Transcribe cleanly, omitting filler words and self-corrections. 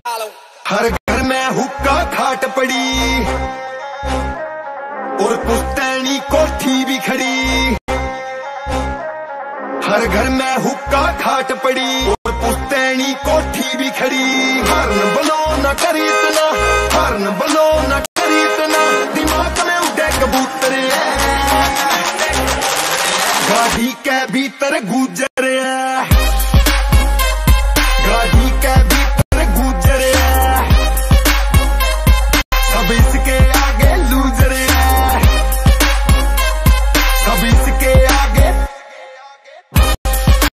हर घर में हुक्का खाट पड़ी और पुश्तैनी कोठी भी खड़ी। हर घर में हुक्का खाट पड़ी और पुश्तैनी कोठी भी खड़ी। हर्न बनो न करी इतना, हर्न बनो न करी इतना, दिमाग में उड़े कबूतर गाड़ी के भीतर गुजर